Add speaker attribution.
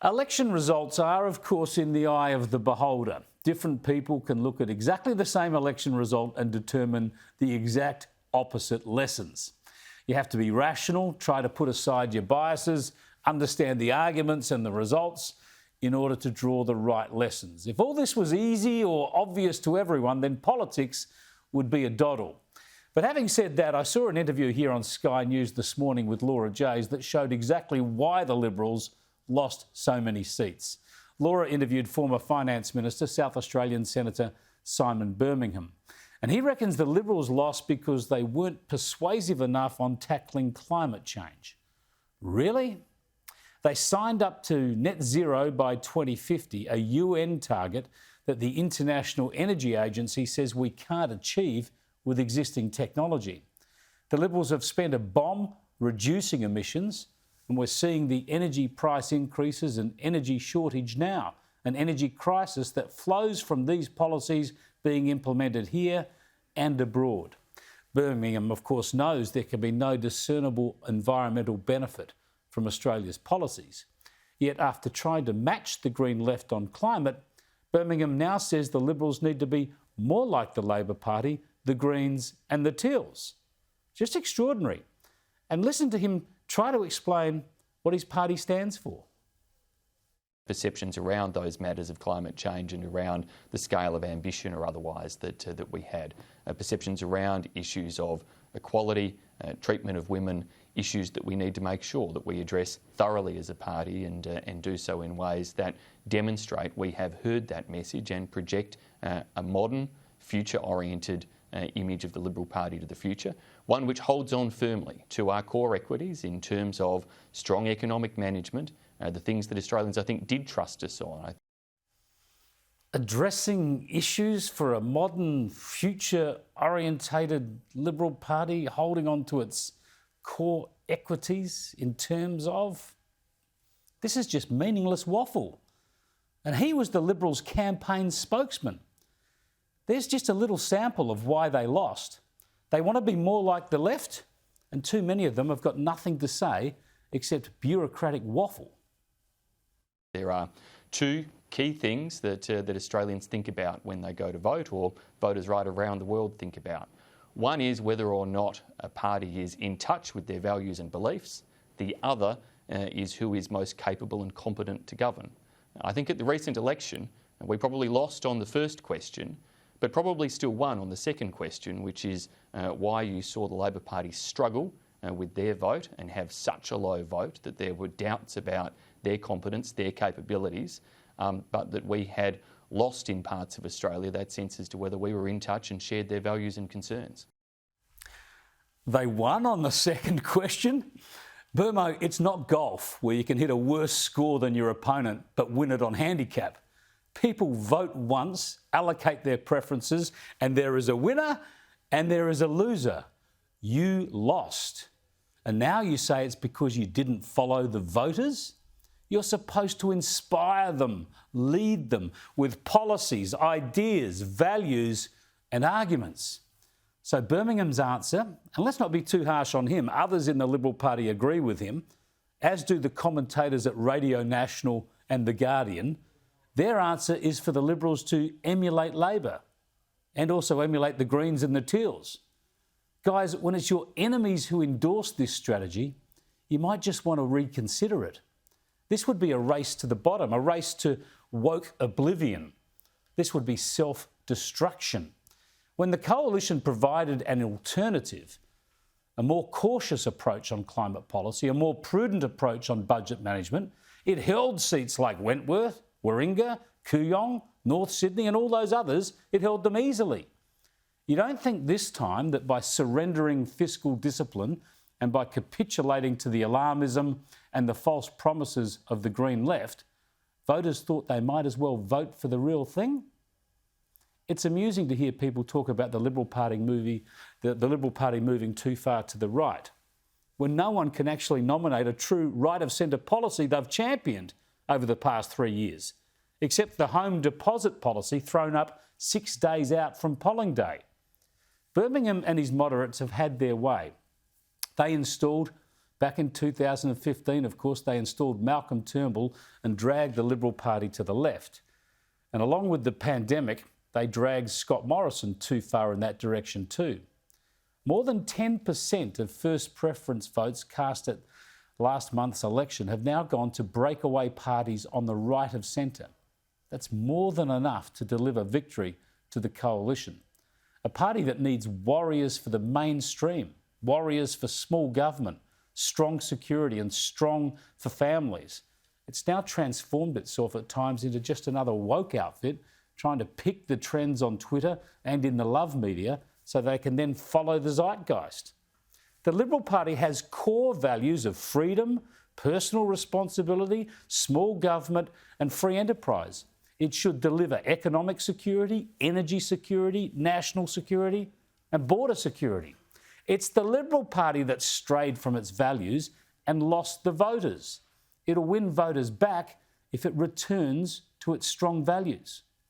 Speaker 1: Election results are, of course, in the eye of the beholder. Different people can look at exactly the same election result and determine the exact opposite lessons. You have to be rational, try to put aside your biases, understand the arguments and the results in order to draw the right lessons. If all this was easy or obvious to everyone, then politics would be a doddle. But having said that, I saw an interview here on Sky News this morning with Laura Jays that showed exactly why the Liberals lost so many seats. Laura interviewed former Finance Minister, South Australian Senator Simon Birmingham. And he reckons the Liberals lost because they weren't persuasive enough on tackling climate change. Really? They signed up to net zero by 2050, a UN target that the International Energy Agency says we can't achieve with existing technology. The Liberals have spent a bomb reducing emissions, and we're seeing the energy price increases and energy shortage now, an energy crisis that flows from these policies being implemented here and abroad. Birmingham, of course, knows there can be no discernible environmental benefit from Australia's policies. Yet after trying to match the Green left on climate, Birmingham now says the Liberals need to be more like the Labor Party, the Greens and the Teals. Just extraordinary. And listen to him try to explain what his party stands for.
Speaker 2: Perceptions around those matters of climate change and around the scale of ambition or otherwise that we had. Perceptions around issues of equality, treatment of women, issues that we need to make sure that we address thoroughly as a party and do so in ways that demonstrate we have heard that message and project a modern, future-oriented image of the Liberal Party to the future, one which holds on firmly to our core equities in terms of strong economic management, the things that Australians, I think, did trust us on.
Speaker 1: Addressing issues for a modern, future-orientated Liberal Party, holding on to its core equities in terms of... This is just meaningless waffle. And he was the Liberals' campaign spokesman. There's just a little sample of why they lost. They want to be more like the left, and too many of them have got nothing to say except bureaucratic waffle.
Speaker 2: There are two key things that Australians think about when they go to vote, or voters right around the world think about. One is whether or not a party is in touch with their values and beliefs. The other is who is most capable and competent to govern. I think at the recent election, we probably lost on the first question, but probably still won on the second question, which is why you saw the Labor Party struggle with their vote and have such a low vote that there were doubts about their competence, their capabilities, but that we had lost in parts of Australia that sense as to whether we were in touch and shared their values and concerns.
Speaker 1: They won on the second question. Burmo, it's not golf where you can hit a worse score than your opponent but win it on handicap. People vote once, allocate their preferences, and there is a winner and there is a loser. You lost. And now you say it's because you didn't follow the voters? You're supposed to inspire them, lead them with policies, ideas, values and arguments. So Birmingham's answer, and let's not be too harsh on him, others in the Liberal Party agree with him, as do the commentators at Radio National and The Guardian. Their answer is for the Liberals to emulate Labor and also emulate the Greens and the Teals. Guys, when it's your enemies who endorse this strategy, you might just want to reconsider it. This would be a race to the bottom, a race to woke oblivion. This would be self-destruction. When the coalition provided an alternative, a more cautious approach on climate policy, a more prudent approach on budget management, it held seats like Wentworth, Warringah, Kooyong, North Sydney and all those others, it held them easily. You don't think this time that by surrendering fiscal discipline and by capitulating to the alarmism and the false promises of the Green left, voters thought they might as well vote for the real thing? It's amusing to hear people talk about the Liberal Party moving too far to the right, when no one can actually nominate a true right-of-centre policy they've championed over the past 3 years, except the home deposit policy thrown up 6 days out from polling day. Birmingham and his moderates have had their way. They installed Back in 2015, of course, they installed Malcolm Turnbull and dragged the Liberal Party to the left. And along with the pandemic, they dragged Scott Morrison too far in that direction too. More than 10% of first preference votes cast at last month's election have now gone to breakaway parties on the right of centre. That's more than enough to deliver victory to the coalition. A party that needs warriors for the mainstream, warriors for small government, strong security and strong for families. It's now transformed itself at times into just another woke outfit, trying to pick the trends on Twitter and in the love media so they can then follow the zeitgeist. The Liberal Party has core values of freedom, personal responsibility, small government and free enterprise. It should deliver economic security, energy security, national security and border security. It's the Liberal Party that strayed from its values and lost the voters. It'll win voters back if it returns to its strong values.